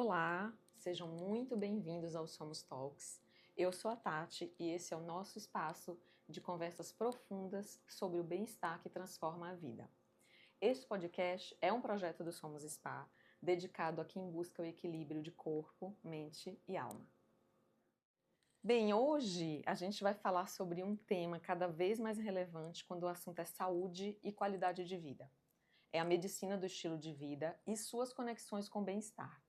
Olá, sejam muito bem-vindos ao Somos Talks. Eu sou a Tati e esse é o nosso espaço de conversas profundas sobre o bem-estar que transforma a vida. Este podcast é um projeto do Somos Spa, dedicado a quem busca o equilíbrio de corpo, mente e alma. Bem, hoje a gente vai falar sobre um tema cada vez mais relevante quando o assunto é saúde e qualidade de vida. É a medicina do estilo de vida e suas conexões com o bem-estar.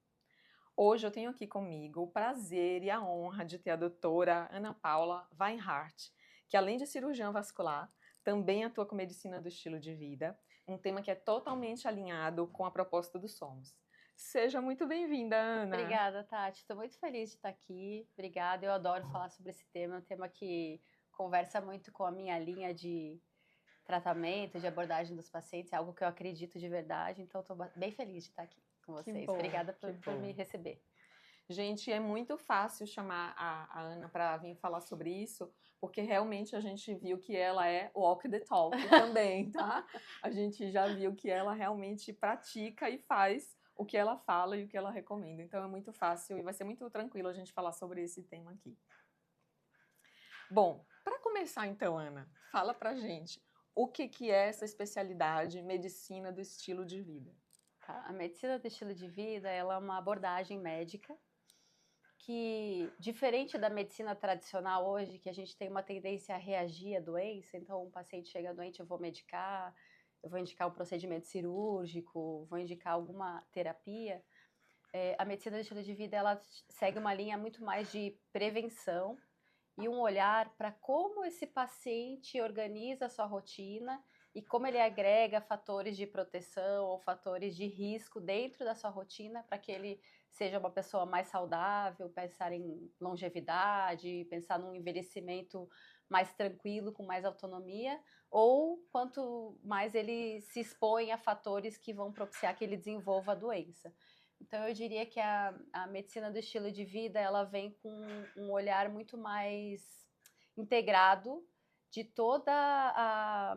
Hoje eu tenho aqui comigo o prazer e a honra de ter a doutora Ana Paula Weinhardt, que além de cirurgiã vascular, também atua com medicina do estilo de vida, um tema que é totalmente alinhado com a proposta do Somos. Seja muito bem-vinda, Ana. Obrigada, Tati. Estou muito feliz de estar aqui. Obrigada. Eu adoro falar sobre esse tema. É um tema que conversa muito com a minha linha de tratamento, de abordagem dos pacientes. É algo que eu acredito de verdade. Então, estou bem feliz de estar aqui com vocês. Bom, Obrigada por me receber. Gente, é muito fácil chamar a Ana para vir falar sobre isso, porque realmente a gente viu que ela é walk the talk também, tá? A gente já viu que ela realmente pratica e faz o que ela fala e o que ela recomenda. Então é muito fácil e vai ser muito tranquilo a gente falar sobre esse tema aqui. Bom, para começar então, Ana, fala pra gente o que é essa especialidade medicina do estilo de vida. Tá? A medicina do estilo de vida, ela é uma abordagem médica que, diferente da medicina tradicional hoje, que a gente tem uma tendência a reagir à doença, então um paciente chega doente, eu vou medicar, eu vou indicar um procedimento cirúrgico, vou indicar alguma terapia. A medicina do estilo de vida, ela segue uma linha muito mais de prevenção e um olhar para como esse paciente organiza a sua rotina e como ele agrega fatores de proteção ou fatores de risco dentro da sua rotina para que ele seja uma pessoa mais saudável, pensar em longevidade, pensar num envelhecimento mais tranquilo, com mais autonomia, ou quanto mais ele se expõe a fatores que vão propiciar que ele desenvolva a doença. Então, eu diria que a medicina do estilo de vida, ela vem com um olhar muito mais integrado de toda a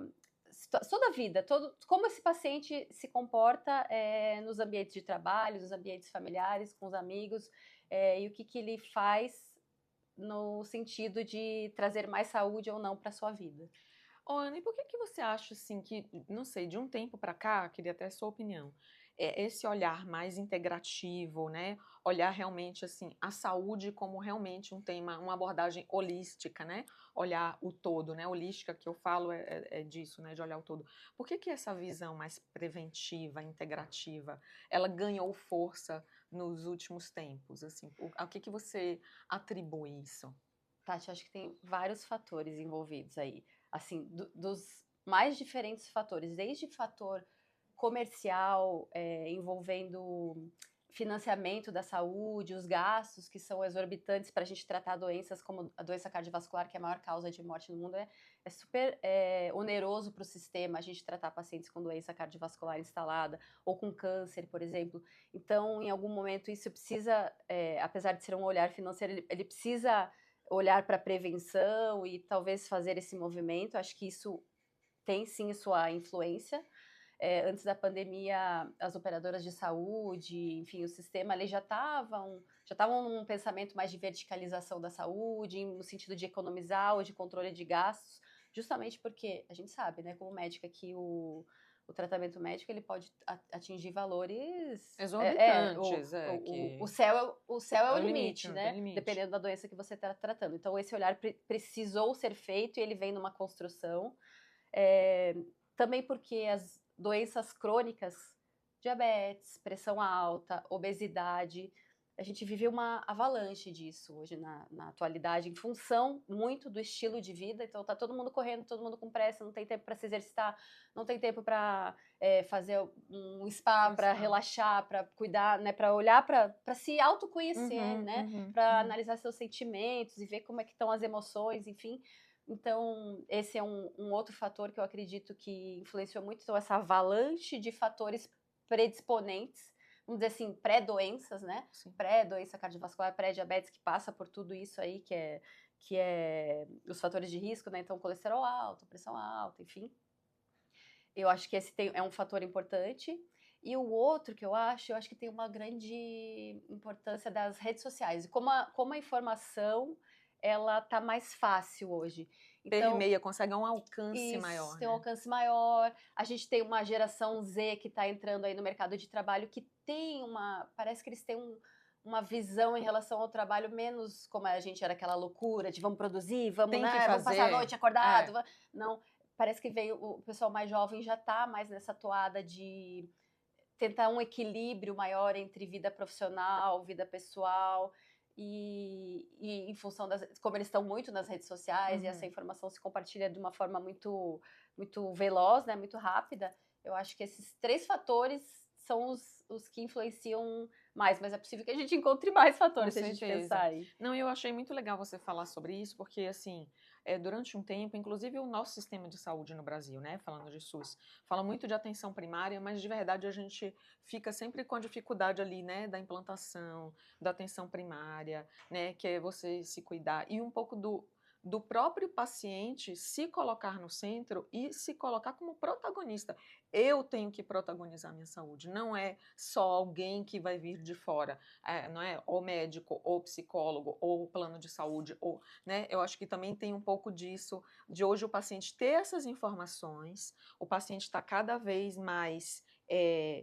vida, como esse paciente se comporta nos ambientes de trabalho, nos ambientes familiares, com os amigos, e o que ele faz no sentido de trazer mais saúde ou não para a sua vida. Ana, e por que você acha assim que, não sei, de um tempo para cá, queria até a sua opinião, esse olhar mais integrativo, né? Olhar realmente assim a saúde como realmente um tema, uma abordagem holística, né? Olhar o todo, né? Holística que eu falo é disso, né? De olhar o todo. Por que essa visão mais preventiva, integrativa, ela ganhou força nos últimos tempos? Assim, ao que você atribui isso? Tati, acho que tem vários fatores envolvidos aí. Assim, dos mais diferentes fatores, desde fator comercial, envolvendo financiamento da saúde, os gastos que são exorbitantes para a gente tratar doenças como a doença cardiovascular, que é a maior causa de morte no mundo, é super oneroso para o sistema a gente tratar pacientes com doença cardiovascular instalada ou com câncer, por exemplo. Então, em algum momento, isso precisa, apesar de ser um olhar financeiro, ele precisa olhar para a prevenção e talvez fazer esse movimento. Acho que isso tem sim sua influência. Antes da pandemia, as operadoras de saúde, enfim, o sistema ali já estavam num pensamento mais de verticalização da saúde, no sentido de economizar ou de controle de gastos, justamente porque a gente sabe, né, como médica, que o tratamento médico ele pode atingir valores Exorbitantes, o céu é o limite, limite, não tem né? limite. Dependendo da doença que você está tratando. Então esse olhar precisou ser feito e ele vem numa construção. Também porque as doenças crônicas, diabetes, pressão alta, obesidade, a gente vive uma avalanche disso hoje na atualidade, em função muito do estilo de vida. Então tá todo mundo correndo, todo mundo com pressa, não tem tempo para se exercitar, não tem tempo para fazer um spa, para relaxar, para cuidar, né, para olhar, para se autoconhecer, né, para analisar seus sentimentos e ver como é que estão as emoções, enfim. Então, esse é um outro fator que eu acredito que influenciou muito. Então, essa avalanche de fatores predisponentes, vamos dizer assim, pré-doenças, né? Pré-doença cardiovascular, pré-diabetes, que passa por tudo isso aí, que é os fatores de risco, né? Então, colesterol alto, pressão alta, enfim. Eu acho que esse é um fator importante. E o outro que eu acho que tem uma grande importância das redes sociais. E como a informação, ela tá mais fácil hoje. Então, Permeia, consegue um alcance isso, maior, tem um né? alcance maior. A gente tem uma geração Z que está entrando aí no mercado de trabalho que tem parece que eles têm uma visão em relação ao trabalho menos como a gente era aquela loucura de vamos produzir, vamos, Tem que né, vamos passar a fazer. noite acordado. É. Não, parece que veio o pessoal mais jovem já está mais nessa toada de tentar um equilíbrio maior entre vida profissional, vida pessoal, e em função como eles estão muito nas redes sociais e essa informação se compartilha de uma forma muito, muito veloz, né, muito rápida, eu acho que esses 3 fatores são os que influenciam mais, mas é possível que a gente encontre mais fatores Com se a gente certeza. pensar aí. Não, eu achei muito legal você falar sobre isso, porque, assim, durante um tempo, inclusive o nosso sistema de saúde no Brasil, né, falando de SUS, fala muito de atenção primária, mas de verdade a gente fica sempre com a dificuldade ali, né, da implantação, da atenção primária, né, que é você se cuidar, e um pouco do próprio paciente se colocar no centro e se colocar como protagonista. Eu tenho que protagonizar minha saúde, não é só alguém que vai vir de fora. Não é ou médico, ou psicólogo, ou plano de saúde, ou, né? Eu acho que também tem um pouco disso, de hoje o paciente ter essas informações, o paciente está cada vez mais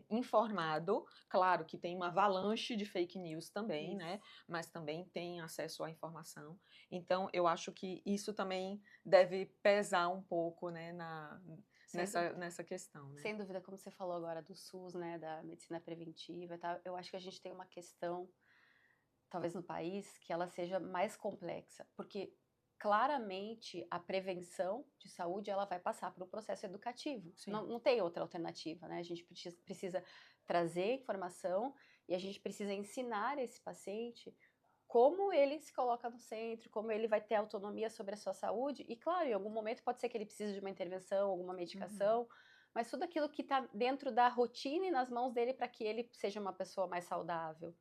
informado, claro que tem uma avalanche de fake news também, né? Mas também tem acesso à informação. Então, eu acho que isso também deve pesar um pouco, né, nessa questão, né? Sem dúvida, como você falou agora do SUS, né, da medicina preventiva e tal, eu acho que a gente tem uma questão, talvez no país, que ela seja mais complexa, porque claramente a prevenção de saúde ela vai passar por um processo educativo. Não tem outra alternativa, né? A gente precisa trazer informação e a gente precisa ensinar esse paciente como ele se coloca no centro, como ele vai ter autonomia sobre a sua saúde. E, claro, em algum momento pode ser que ele precise de uma intervenção, alguma medicação, mas tudo aquilo que está dentro da rotina e nas mãos dele para que ele seja uma pessoa mais saudável.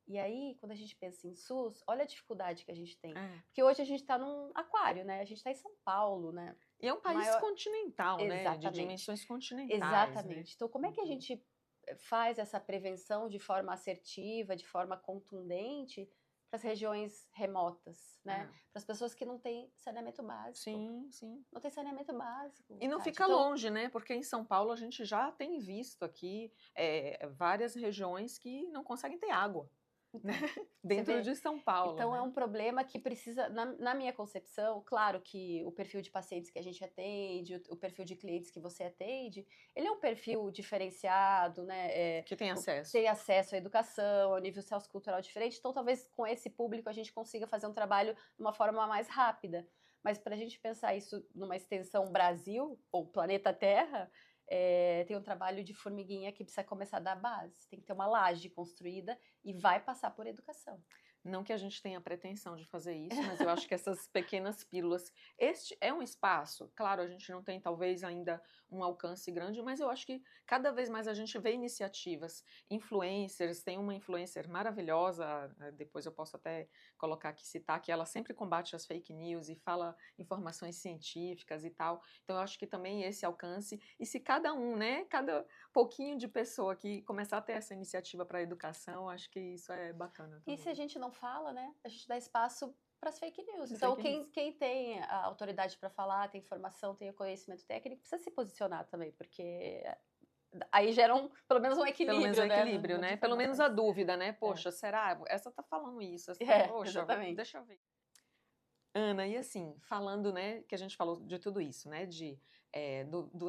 E aí, quando a gente pensa em SUS, olha a dificuldade que a gente tem. Porque hoje a gente está num aquário, né? A gente está em São Paulo, né? E é um país continental, né? De Exatamente. dimensões continentais, né? Exatamente. Então, como é que a gente faz essa prevenção de forma assertiva, de forma contundente para as regiões remotas, né? Para as pessoas que não têm saneamento básico. Sim, sim. Não tem saneamento básico. E não Tati. fica longe, né? Porque em São Paulo a gente já tem visto aqui várias regiões que não conseguem ter água. Então, dentro de São Paulo. Então, né? é um problema que precisa, na minha concepção, claro que o perfil de pacientes que a gente atende, o perfil de clientes que você atende, ele é um perfil diferenciado, né? Que tem acesso. Tem acesso à educação, ao nível sociocultural diferente, então talvez com esse público a gente consiga fazer um trabalho de uma forma mais rápida. Mas para a gente pensar isso numa extensão Brasil, ou planeta Terra, tem um trabalho de formiguinha que precisa começar da base. Tem que ter uma laje construída e vai passar por educação. Não que a gente tenha pretensão de fazer isso, mas eu acho que essas pequenas pílulas. Este é um espaço, claro, a gente não tem talvez ainda um alcance grande, mas eu acho que cada vez mais a gente vê iniciativas, influencers, tem uma influencer maravilhosa, depois eu posso até colocar aqui, citar, que ela sempre combate as fake news e fala informações científicas e tal. Então eu acho que também esse alcance, e se cada um, né, cada pouquinho de pessoa que começar a ter essa iniciativa para a educação, acho que isso é bacana também. E se a gente não fala, né, a gente dá espaço para as fake news. As Então, fake news. Quem tem a autoridade para falar, tem informação, tem o conhecimento técnico, precisa se posicionar também, porque aí gera pelo menos um equilíbrio, pelo menos um equilíbrio, né? Pelo menos a dúvida, né? Poxa, será? Essa tá falando isso. Poxa, exatamente. Deixa eu ver. Ana, e assim, falando, né, que a gente falou de tudo isso, né,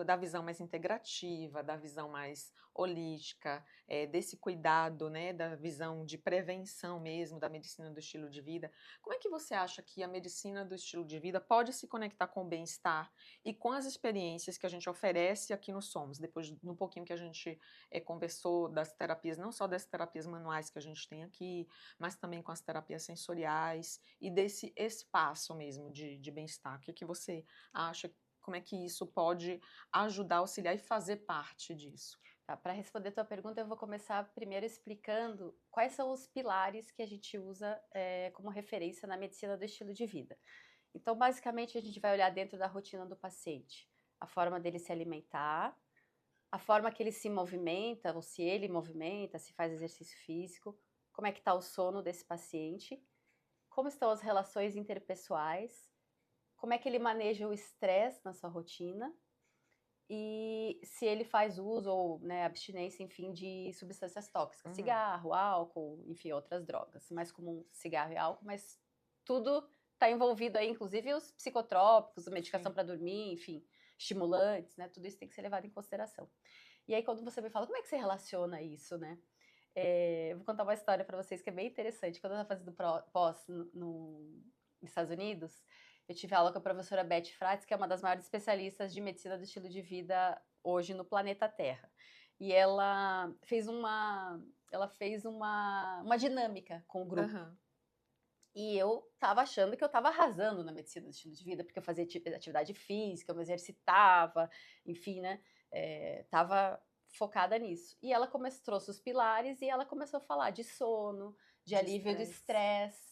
da visão mais integrativa, da visão mais holística, desse cuidado, né, da visão de prevenção mesmo, da medicina do estilo de vida, como é que você acha que a medicina do estilo de vida pode se conectar com o bem-estar e com as experiências que a gente oferece aqui no Somos, depois de um pouquinho que a gente conversou das terapias, não só das terapias manuais que a gente tem aqui, mas também com as terapias sensoriais e desse espaço mesmo de bem-estar. O que você acha? Como é que isso pode ajudar, auxiliar e fazer parte disso? Tá, para responder a tua pergunta, eu vou começar primeiro explicando quais são os pilares que a gente usa como referência na medicina do estilo de vida. Então, basicamente, a gente vai olhar dentro da rotina do paciente, a forma dele se alimentar, a forma que ele se movimenta, ou se ele movimenta, se faz exercício físico, como é que está o sono desse paciente, como estão as relações interpessoais, como é que ele maneja o estresse na sua rotina e se ele faz uso ou, né, abstinência, enfim, de substâncias tóxicas, cigarro, álcool, enfim, outras drogas. Mais comum cigarro e álcool, mas tudo está envolvido aí, inclusive os psicotrópicos, a medicação para dormir, enfim, estimulantes, né? Tudo isso tem que ser levado em consideração. E aí, quando você me fala, como é que você relaciona isso, né? Vou contar uma história para vocês que é bem interessante. Quando eu estava fazendo pós nos Estados Unidos, eu tive aula com a professora Beth Fratz, que é uma das maiores especialistas de medicina do estilo de vida hoje no planeta Terra. E ela fez uma dinâmica com o grupo. E eu estava achando que eu estava arrasando na medicina do estilo de vida, porque eu fazia atividade física, eu me exercitava, enfim, né? Tava focada nisso. E ela trouxe os pilares e ela começou a falar de sono, de alívio do estresse.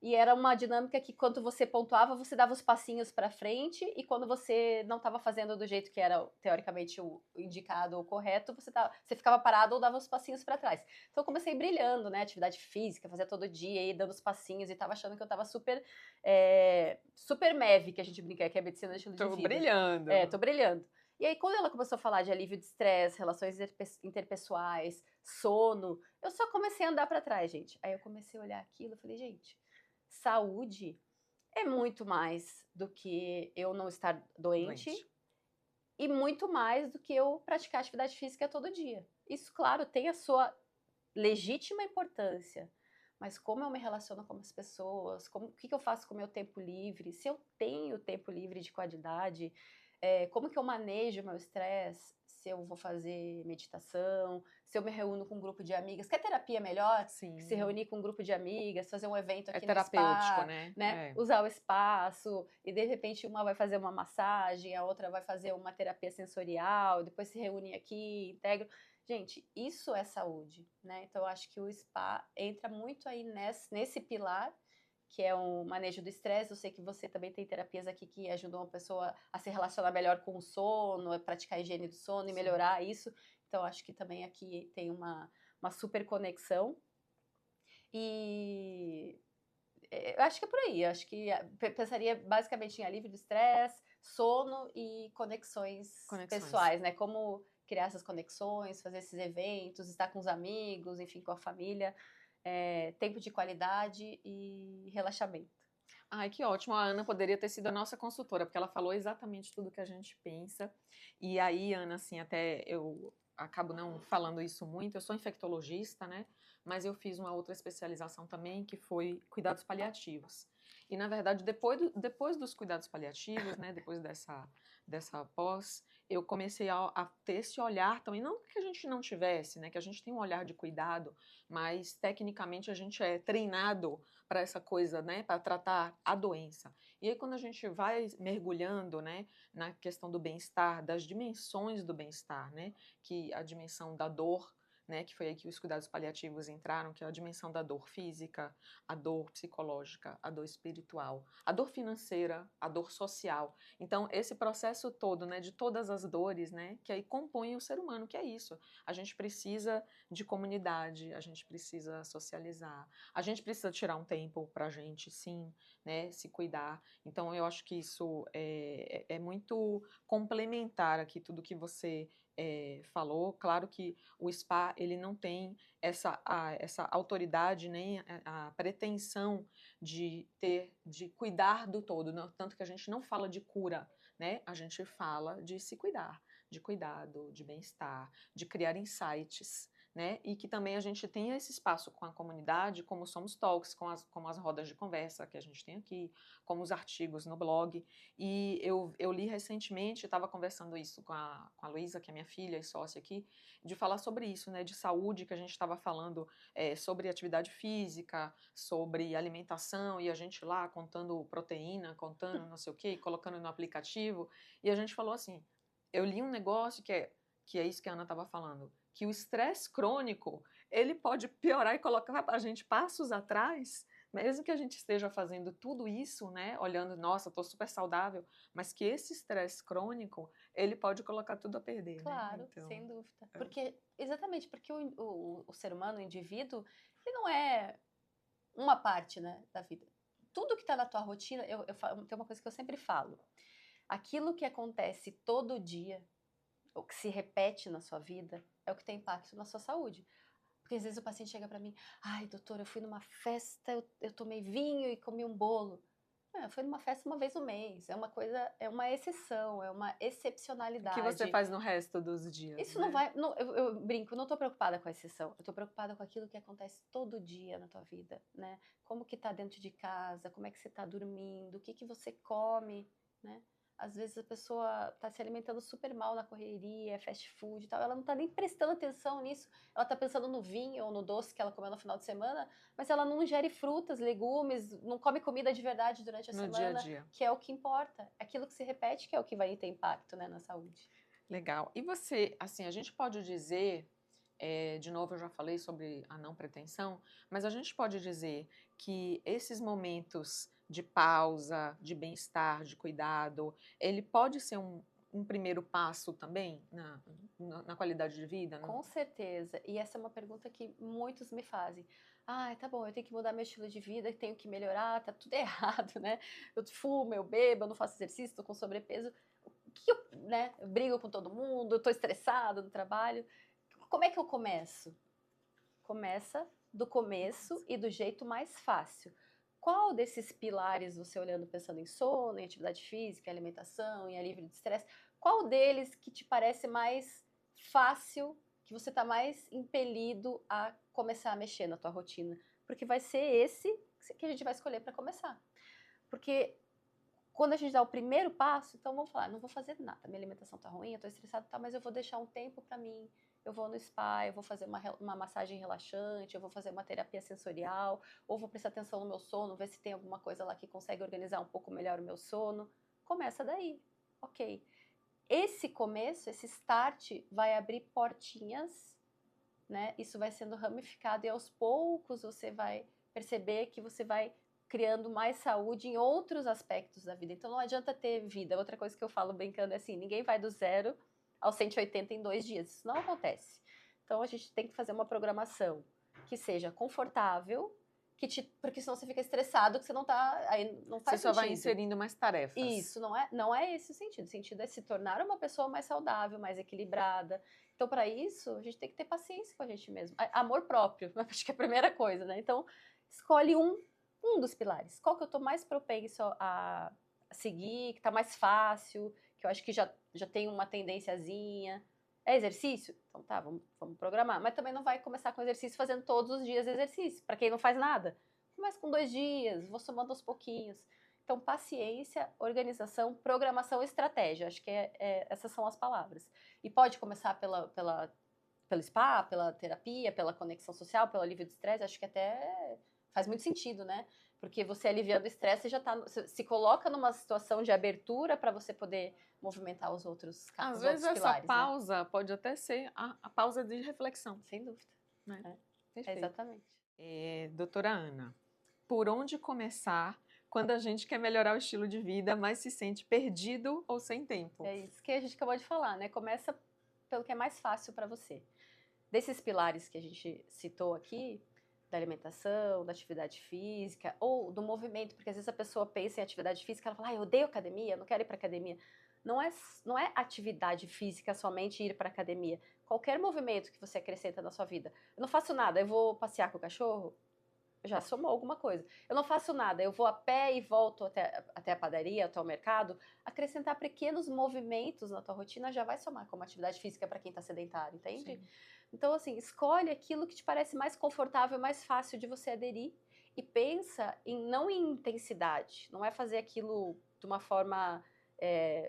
E era uma dinâmica que, quando você pontuava, você dava os passinhos para frente, e quando você não estava fazendo do jeito que era teoricamente o indicado ou correto, você ficava parado ou dava os passinhos para trás. Então eu comecei brilhando, né? Atividade física, fazia todo dia, e dando os passinhos, e estava achando que eu estava super MEV, que a gente brinca, que é medicina de estilo de vida. Tô brilhando. Tô brilhando. E aí, quando ela começou a falar de alívio de estresse, relações interpessoais, sono, eu só comecei a andar para trás, gente. Aí eu comecei a olhar aquilo e falei, gente, saúde é muito mais do que eu não estar doente e muito mais do que eu praticar atividade física todo dia. Isso, claro, tem a sua legítima importância, mas como eu me relaciono com as pessoas, o que eu faço com o meu tempo livre, se eu tenho tempo livre de qualidade, como que eu manejo o meu estresse, se eu vou fazer meditação, se eu me reúno com um grupo de amigas. Quer terapia melhor? Sim. Se reunir com um grupo de amigas, fazer um evento aqui no terapêutico, spa, né? Usar o espaço, e de repente uma vai fazer uma massagem, a outra vai fazer uma terapia sensorial, depois se reúne aqui, integra. Gente, isso é saúde, né? Então, eu acho que o spa entra muito aí nesse pilar, que é o manejo do estresse. Eu sei que você também tem terapias aqui que ajudam a pessoa a se relacionar melhor com o sono, a praticar a higiene do sono e melhorar isso. Então, acho que também aqui tem uma super conexão. E eu acho que é por aí. Eu acho que pensaria basicamente em alívio do estresse, sono e conexões pessoais, né? Como criar essas conexões, fazer esses eventos, estar com os amigos, enfim, com a família. Tempo de qualidade e relaxamento. Ai, que ótimo. A Ana poderia ter sido a nossa consultora, porque ela falou exatamente tudo que a gente pensa. E aí, Ana, assim, até eu acabo não falando isso muito, eu sou infectologista, né? Mas eu fiz uma outra especialização também, que foi cuidados paliativos. E, na verdade, depois dos cuidados paliativos, né, depois dessa pós, eu comecei a ter esse olhar também, não que a gente não tivesse, né, que a gente tem um olhar de cuidado, mas tecnicamente a gente é treinado para essa coisa, né, para tratar a doença. E aí, quando a gente vai mergulhando, né, na questão do bem-estar, das dimensões do bem-estar, né, que a dimensão da dor, né, que foi aí que os cuidados paliativos entraram, que é a dimensão da dor física, a dor psicológica, a dor espiritual, a dor financeira, a dor social. Então, esse processo todo, né, de todas as dores, né, que aí compõem o ser humano, que é isso. A gente precisa de comunidade, a gente precisa socializar, a gente precisa tirar um tempo para a gente, sim, né, se cuidar. Então, eu acho que isso é muito complementar aqui tudo que você falou. Claro que o spa ele não tem essa autoridade nem a pretensão de cuidar do todo, não, tanto que a gente não fala de cura, né? A gente fala de se cuidar, de cuidado, de bem-estar, de criar insights, né? E que também a gente tenha esse espaço com a comunidade, como Somos Talks, como as rodas de conversa que a gente tem aqui, como os artigos no blog. E eu li recentemente, estava conversando isso com a Luísa, que é minha filha e sócia aqui, de falar sobre isso, né? De saúde, que a gente estava falando sobre atividade física, sobre alimentação, e a gente lá contando proteína, contando não sei o quê, colocando no aplicativo. E a gente falou assim, eu li um negócio que é isso que a Ana estava falando, que o estresse crônico, ele pode piorar e colocar a gente passos atrás, mesmo que a gente esteja fazendo tudo isso, né, olhando, nossa, estou super saudável, mas que esse estresse crônico, ele pode colocar tudo a perder, né? Claro, Então, sem dúvida. Exatamente, porque o ser humano, o indivíduo, ele não é uma parte, né, da vida. Tudo que está na tua rotina, tem uma coisa que eu sempre falo. Aquilo que acontece todo dia, ou que se repete na sua vida, é o que tem impacto na sua saúde. Porque às vezes o paciente chega para mim, ai, doutora, eu fui numa festa, eu tomei vinho e comi um bolo. Eu fui numa festa uma vez no mês. É uma coisa, é uma exceção, é uma o que você excepcionalidade. faz no resto dos dias, Isso né? não vai. Eu brinco, não estou preocupada com a exceção. Eu estou preocupada com aquilo que acontece todo dia na tua vida, né? Como que tá dentro de casa, como é que você está dormindo, o que que você come, né? Às vezes a pessoa está se alimentando super mal na correria, é fast food e tal. Ela não está nem prestando atenção nisso. Ela está pensando no vinho ou no doce que ela comeu no final de semana, mas ela não ingere frutas, legumes, não come comida de verdade durante a No dia a semana, dia. que é o que importa. Aquilo que se repete que é o que vai ter impacto, né, na saúde. Legal. E você, assim, a gente pode dizer, de novo eu já falei sobre a não pretensão, mas a gente pode dizer que esses momentos de pausa, de bem-estar, de cuidado, ele pode ser um primeiro passo também na qualidade de vida? Com certeza. E essa é uma pergunta que muitos me fazem. Ah, tá bom, eu tenho que mudar meu estilo de vida, tenho que melhorar, tá tudo errado, né? Eu fumo, eu bebo, eu não faço exercício, tô com sobrepeso. O que eu, né? Eu brigo com todo mundo, eu tô estressado no trabalho. Como é que eu começo? Começa do começo e do jeito mais fácil. Qual desses pilares, você olhando, pensando em sono, em atividade física, em alimentação, em alívio de estresse, qual deles que te parece mais fácil, que você está mais impelido a começar a mexer na tua rotina? Porque vai ser esse que a gente vai escolher para começar. Porque quando a gente dá o primeiro passo, então vamos falar, não vou fazer nada, minha alimentação tá ruim, eu tô estressado, tá, mas eu vou deixar um tempo para mim, eu vou no spa, eu vou fazer uma massagem relaxante, eu vou fazer uma terapia sensorial, ou vou prestar atenção no meu sono, ver se tem alguma coisa lá que consegue organizar um pouco melhor o meu sono. Começa daí, ok. Esse começo, esse start, vai abrir portinhas, né? Isso vai sendo ramificado e aos poucos você vai perceber que você vai criando mais saúde em outros aspectos da vida. Então não adianta ter vida. Outra coisa que eu falo brincando é assim, ninguém vai do 0 aos 180 em 2 dias. Isso não acontece. Então a gente tem que fazer uma programação que seja confortável, porque senão você fica estressado, que você não tá, aí não faz Você só vai sentido. inserindo mais tarefas. Isso, não é esse o sentido. O sentido é se tornar uma pessoa mais saudável, mais equilibrada. Então, para isso, a gente tem que ter paciência com a gente mesmo. Amor próprio, acho que é a primeira coisa, né? Então, escolhe um dos pilares. Qual que eu tô mais propenso a seguir, que tá mais fácil, que eu acho que já tem uma tendênciazinha. É exercício? Então tá, vamos programar. Mas também não vai começar com exercício fazendo todos os dias exercício. Para quem não faz nada. Começa com 2 dias, vou somando aos pouquinhos. Então, paciência, organização, programação e estratégia. Acho que essas são as palavras. E pode começar pelo spa, pela terapia, pela conexão social, pelo alívio do estresse. Acho que até faz muito sentido, né? Porque você aliviando o estresse, você já se coloca numa situação de abertura para você poder movimentar os outros Às os vezes outros essa pilares, pausa pode até ser a pausa de reflexão. Sem dúvida. Né? Perfeito. Exatamente. Doutora Ana, por onde começar quando a gente quer melhorar o estilo de vida, mas se sente perdido ou sem tempo? É isso que a gente acabou de falar, né? Começa pelo que é mais fácil para você. Desses pilares que a gente citou aqui, da alimentação, da atividade física, ou do movimento, porque às vezes a pessoa pensa em atividade física, ela fala, eu odeio academia, não quero ir para academia. Não é atividade física somente ir para academia. Qualquer movimento que você acrescenta na sua vida. Eu não faço nada, eu vou passear com o cachorro, já somou alguma coisa. Eu não faço nada, eu vou a pé e volto até a padaria, até o mercado. Acrescentar pequenos movimentos na tua rotina já vai somar como atividade física para quem está sedentário, entende? Sim. Então, assim, escolhe aquilo que te parece mais confortável, mais fácil de você aderir e pensa não em intensidade. Não é fazer aquilo de uma forma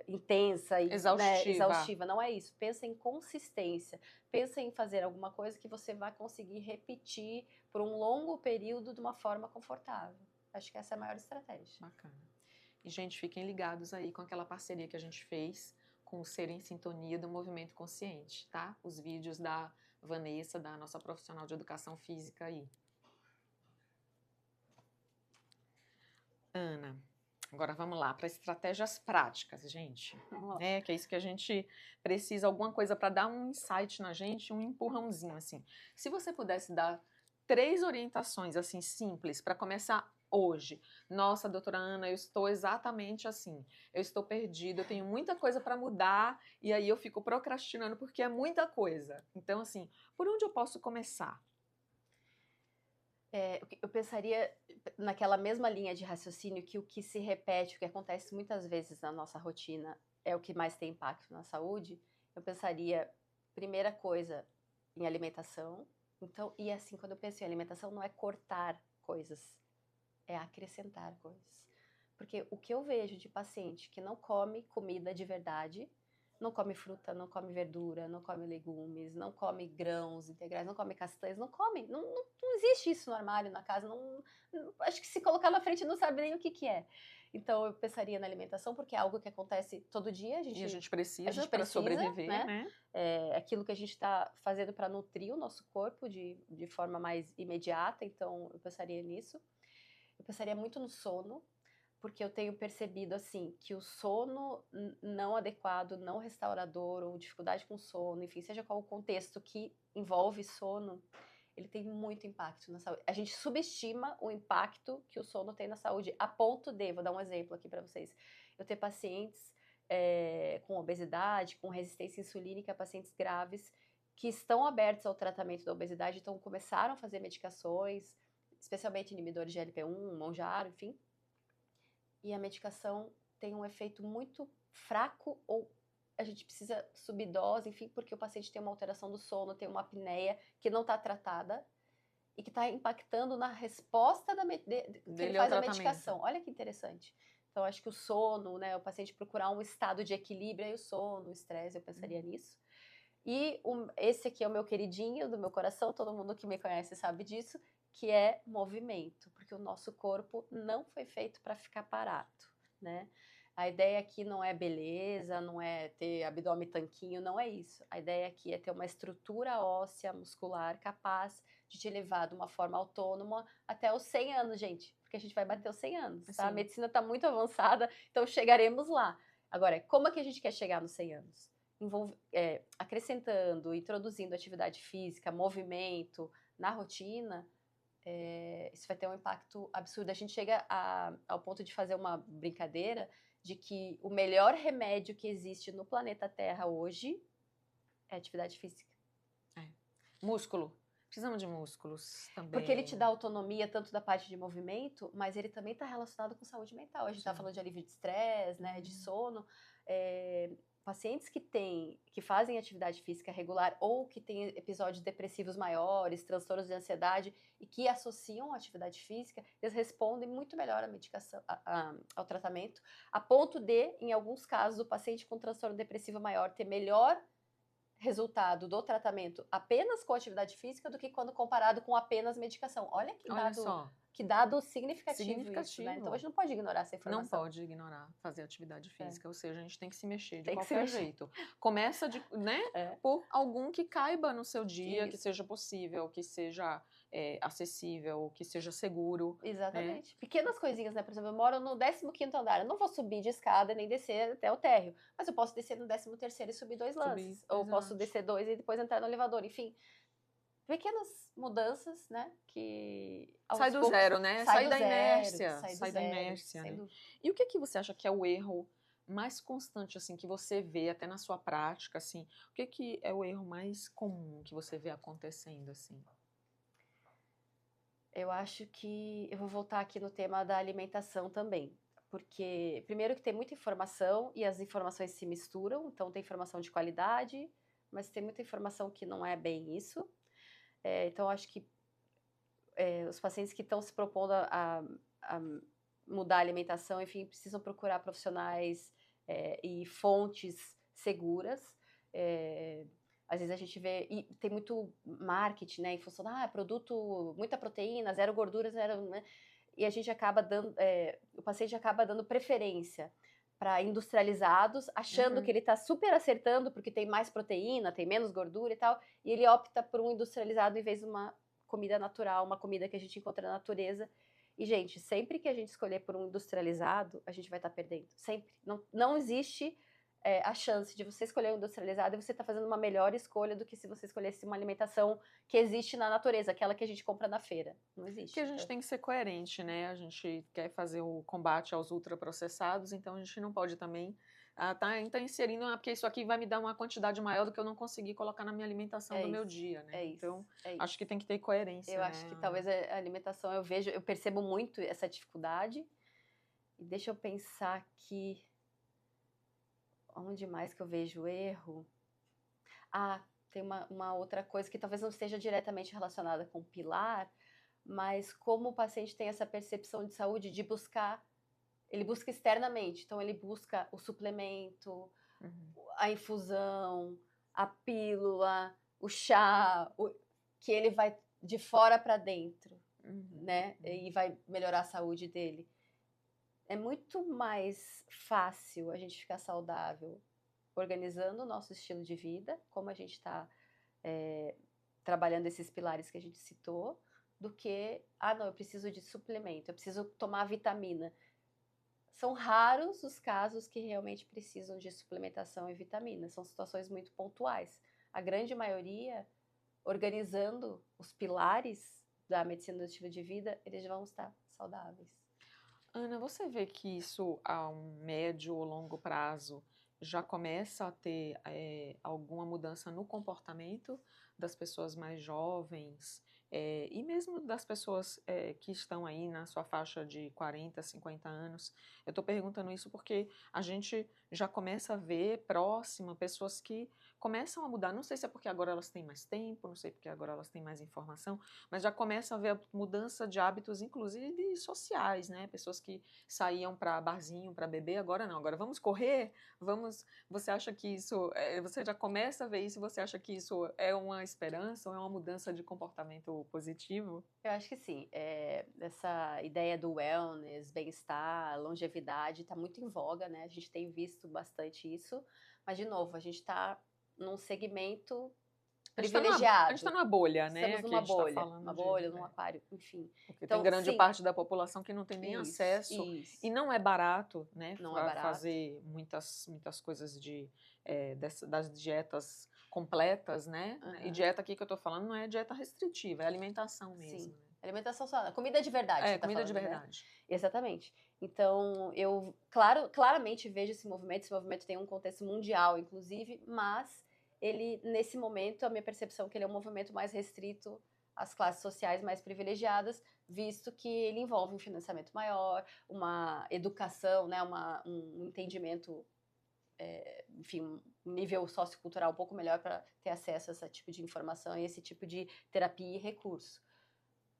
intensa e exaustiva. Não é isso. Pensa em consistência. Pensa em fazer alguma coisa que você vai conseguir repetir por um longo período de uma forma confortável. Acho que essa é a maior estratégia. Bacana. E, gente, fiquem ligados aí com aquela parceria que a gente fez com o Ser em Sintonia do Movimento Consciente, tá? Os vídeos da Vanessa, da nossa profissional de educação física aí. Ana, agora vamos lá para estratégias práticas, gente. Vamos lá. Que é isso que a gente precisa, alguma coisa para dar um insight na gente, um empurrãozinho, assim. Se você pudesse dar 3 orientações, assim, simples, para começar hoje. Nossa, doutora Ana, eu estou exatamente assim. Eu estou perdida, eu tenho muita coisa para mudar e aí eu fico procrastinando porque é muita coisa. Então, assim, por onde eu posso começar? Eu pensaria naquela mesma linha de raciocínio que o que se repete, o que acontece muitas vezes na nossa rotina é o que mais tem impacto na saúde. Eu pensaria, primeira coisa, em alimentação. Então, e assim, quando eu penso em alimentação, não é cortar coisas, é acrescentar coisas. Porque o que eu vejo de paciente que não come comida de verdade, não come fruta, não come verdura, não come legumes, não come grãos integrais, não come castanhas, não come, não existe isso no armário, na casa, acho que se colocar na frente não sabe nem o que é. Então eu pensaria na alimentação, porque é algo que acontece todo dia, E a gente precisa para precisa, sobreviver, né? É aquilo que a gente está fazendo para nutrir o nosso corpo de forma mais imediata, então eu pensaria nisso. Eu pensaria muito no sono, porque eu tenho percebido, assim, que o sono não adequado, não restaurador, ou dificuldade com sono, enfim, seja qual o contexto que envolve sono, ele tem muito impacto na saúde. A gente subestima o impacto que o sono tem na saúde, a ponto de, vou dar um exemplo aqui para vocês, eu ter pacientes com obesidade, com resistência insulínica, pacientes graves, que estão abertos ao tratamento da obesidade, então começaram a fazer medicações, especialmente inibidores de GLP-1, Mounjaro, enfim, e a medicação tem um efeito muito fraco ou a gente precisa subir dose, enfim, porque o paciente tem uma alteração do sono, tem uma apneia que não está tratada e que está impactando na resposta que ele faz a medicação. Olha que interessante. Então, acho que o sono, né, o paciente procurar um estado de equilíbrio, aí o sono, o estresse, eu pensaria nisso. E esse aqui é o meu queridinho do meu coração, todo mundo que me conhece sabe disso, que é movimento, porque o nosso corpo não foi feito para ficar parado, né? A ideia aqui não é beleza, não é ter abdômen tanquinho, não é isso. A ideia aqui é ter uma estrutura óssea, muscular, capaz de te levar de uma forma autônoma até os 100 anos, gente, porque a gente vai bater os 100 anos, tá? Sim. A medicina está muito avançada, então chegaremos lá. Agora, como é que a gente quer chegar nos 100 anos? Acrescentando, introduzindo atividade física, movimento na rotina, isso vai ter um impacto absurdo. A gente chega ao ponto de fazer uma brincadeira de que o melhor remédio que existe no planeta Terra hoje é atividade física. Músculo. Precisamos de músculos também. Porque ele te dá autonomia tanto da parte de movimento, mas ele também está relacionado com saúde mental. A gente está falando de alívio de estresse, né, de sono. Pacientes que fazem atividade física regular ou que têm episódios depressivos maiores, transtornos de ansiedade e que associam a atividade física, eles respondem muito melhor à medicação, ao tratamento, a ponto de, em alguns casos, o paciente com transtorno depressivo maior ter melhor resultado do tratamento apenas com atividade física do que quando comparado com apenas medicação. Olha que dado significativo isso, né? Então a gente não pode ignorar essa informação. Não pode ignorar fazer atividade física, ou seja, a gente tem que se mexer de qualquer jeito. Começa por algum que caiba no seu dia, que seja possível, que seja acessível, que seja seguro. Exatamente. Né? Pequenas coisinhas, né? Por exemplo, eu moro no 15º andar, eu não vou subir de escada nem descer até o térreo, mas eu posso descer no 13º e subir 2 lances. Ou posso descer 2 e depois entrar no elevador, enfim. Pequenas mudanças, né, que... Sai do zero, né? Sai da inércia. Sai da inércia, né? E o que você acha que é o erro mais constante, assim, que você vê até na sua prática, assim? O que é o erro mais comum que você vê acontecendo, assim? Eu acho que... Eu vou voltar aqui no tema da alimentação também. Porque, primeiro que tem muita informação e as informações se misturam. Então, tem informação de qualidade, mas tem muita informação que não é bem isso. Então, acho que os pacientes que estão se propondo a mudar a alimentação, enfim, precisam procurar profissionais e fontes seguras. Às vezes a gente vê, e tem muito marketing, né, em função produto, muita proteína, zero gordura, zero, né, e a gente acaba dando, o paciente acaba dando preferência para industrializados, achando que ele está super acertando porque tem mais proteína, tem menos gordura e tal, e ele opta por um industrializado em vez de uma comida natural, uma comida que a gente encontra na natureza. E, gente, sempre que a gente escolher por um industrializado, a gente vai estar perdendo. Sempre. Não existe a chance de você escolher um industrializado e você estar fazendo uma melhor escolha do que se você escolhesse uma alimentação que existe na natureza, aquela que a gente compra na feira. Não existe. Porque a gente tem que ser coerente, né? A gente quer fazer o combate aos ultraprocessados, então a gente não pode também tá inserindo, porque isso aqui vai me dar uma quantidade maior do que eu não consegui colocar na minha alimentação do meu dia, né? Então, acho que tem que ter coerência, eu né? acho que talvez a alimentação, eu percebo muito essa dificuldade. E deixa eu pensar aqui, onde mais que eu vejo erro? Tem uma outra coisa que talvez não esteja diretamente relacionada com o pilar, mas como o paciente tem essa percepção de saúde de buscar, ele busca externamente, então ele busca o suplemento, a infusão, a pílula, o chá, que ele vai de fora para dentro, né? E vai melhorar a saúde dele. É muito mais fácil a gente ficar saudável organizando o nosso estilo de vida, como a gente está trabalhando esses pilares que a gente citou, do que, não, eu preciso de suplemento, eu preciso tomar vitamina. São raros os casos que realmente precisam de suplementação e vitamina, são situações muito pontuais. A grande maioria, organizando os pilares da medicina do estilo de vida, eles vão estar saudáveis. Ana, você vê que isso a um médio ou longo prazo já começa a ter alguma mudança no comportamento das pessoas mais jovens e mesmo das pessoas que estão aí na sua faixa de 40, 50 anos? Eu estou perguntando isso porque a gente já começa a ver próxima pessoas que começam a mudar. Não sei se é porque agora elas têm mais tempo, não sei porque agora elas têm mais informação, mas já começa a ver a mudança de hábitos, inclusive sociais, né? Pessoas que saíam para barzinho, para beber, agora não. Agora vamos correr, Você acha que isso, você já começa a ver isso? Você acha que isso é uma esperança ou é uma mudança de comportamento positivo? Eu acho que sim. Essa ideia do wellness, bem-estar, longevidade está muito em voga, né? A gente tem visto bastante isso, mas de novo, a gente está num segmento privilegiado. A gente está numa bolha, né? Estamos numa bolha, uma bolha, num aquário, enfim. Porque então, tem grande parte da população que não tem nem acesso. Isso. E não é barato, né? Não é barato. Fazer muitas coisas das dietas completas, né? E dieta aqui que eu tô falando não é dieta restritiva, é alimentação mesmo. Sim. Né? Alimentação saudável, comida de verdade. Comida de verdade. Né? Exatamente. Então, eu claramente vejo esse movimento tem um contexto mundial, inclusive, mas ele, nesse momento, a minha percepção é que ele é um movimento mais restrito às classes sociais mais privilegiadas, visto que ele envolve um financiamento maior, uma educação, né, um entendimento, enfim, um nível sociocultural um pouco melhor para ter acesso a esse tipo de informação e esse tipo de terapia e recurso.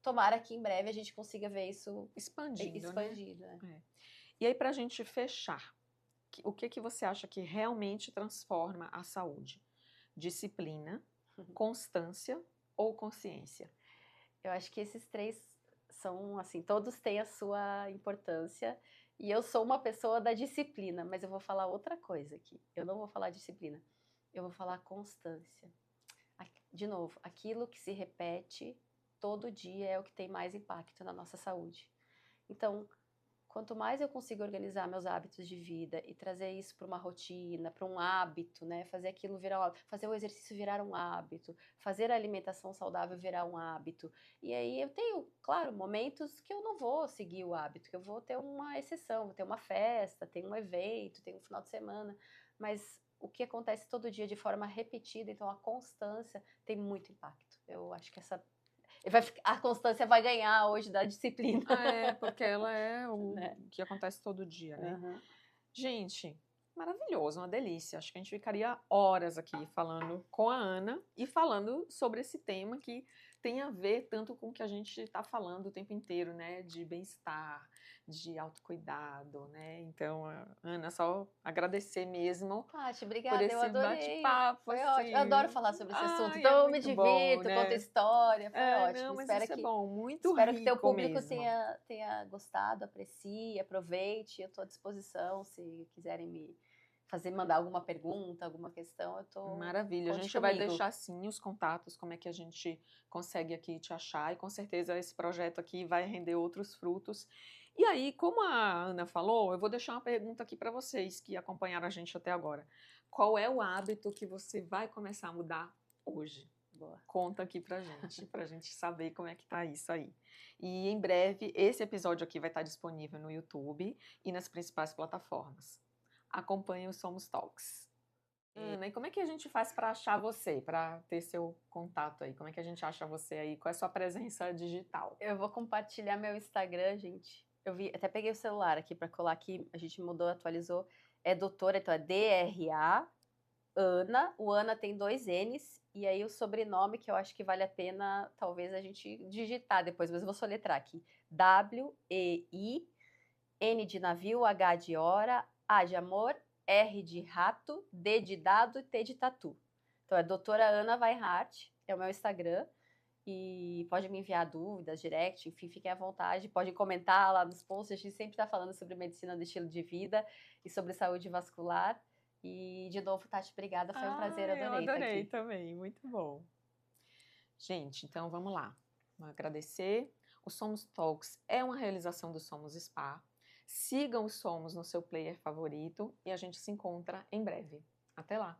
Tomara que em breve a gente consiga ver isso expandido. Né? E aí, para a gente fechar, o que você acha que realmente transforma a saúde? Disciplina, constância ou consciência? Eu acho que esses três são, assim, todos têm a sua importância. E eu sou uma pessoa da disciplina, mas eu vou falar outra coisa aqui. Eu não vou falar disciplina, eu vou falar constância. De novo, aquilo que se repete todo dia é o que tem mais impacto na nossa saúde. Então, quanto mais eu consigo organizar meus hábitos de vida e trazer isso para uma rotina, para um hábito, né? Fazer aquilo virar um hábito, fazer o exercício virar um hábito, fazer a alimentação saudável virar um hábito. E aí eu tenho, claro, momentos que eu não vou seguir o hábito, que eu vou ter uma exceção, vou ter uma festa, tem um evento, tem um final de semana, mas o que acontece todo dia de forma repetida, então a constância tem muito impacto. Eu acho que a constância vai ganhar hoje da disciplina. Porque ela é o que acontece todo dia, né? Gente, maravilhoso, uma delícia. Acho que a gente ficaria horas aqui falando com a Ana e falando sobre esse tema que tem a ver tanto com o que a gente está falando o tempo inteiro, né? De bem-estar, de autocuidado, né? Então, Ana, só agradecer mesmo. Tati, obrigada, por esse eu adorei. bate-papo. Foi assim. ótimo. Eu adoro falar sobre esse assunto. Então eu me divirto, né? conto história, foi ótimo. Não, mas espero isso é bom, muito espero rico que teu público mesmo. tenha gostado, aprecie, aproveite. Eu estou à disposição se quiserem me mandar alguma pergunta, alguma questão, eu tô... Maravilha, a Conte gente vai comigo. deixar sim os contatos, como é que a gente consegue aqui te achar, e com certeza esse projeto aqui vai render outros frutos. E aí, como a Ana falou, eu vou deixar uma pergunta aqui para vocês que acompanharam a gente até agora. Qual é o hábito que você vai começar a mudar hoje? Boa. Conta aqui pra gente saber como é que tá isso aí. E em breve, esse episódio aqui vai estar disponível no YouTube e nas principais plataformas. Acompanhe o Somos Talks. Ana, e como é que a gente faz para achar você, para ter seu contato aí? Como é que a gente acha você aí? Qual é a sua presença digital? Eu vou compartilhar meu Instagram, gente. Eu vi, até peguei o celular aqui para colar aqui, a gente mudou, atualizou. É doutora, então é DRA Ana. O Ana tem 2 N's. E aí o sobrenome, que eu acho que vale a pena, talvez a gente digitar depois, mas eu vou soletrar aqui. W-E-I, N de navio, H de hora, A de amor, R de rato, D de dado e T de tatu. Então é doutora Ana Weihart, é o meu Instagram. E pode me enviar dúvidas, direct, enfim, fiquem à vontade. Pode comentar lá nos posts. A gente sempre está falando sobre medicina do estilo de vida e sobre saúde vascular. E, de novo, Tati, obrigada. Foi um prazer, Eu adorei estar adorei aqui. também, muito bom. Gente, então vamos lá. Vamos agradecer. O Somos Talks é uma realização do Somos Spa. Sigam o Somos no seu player favorito e a gente se encontra em breve. Até lá!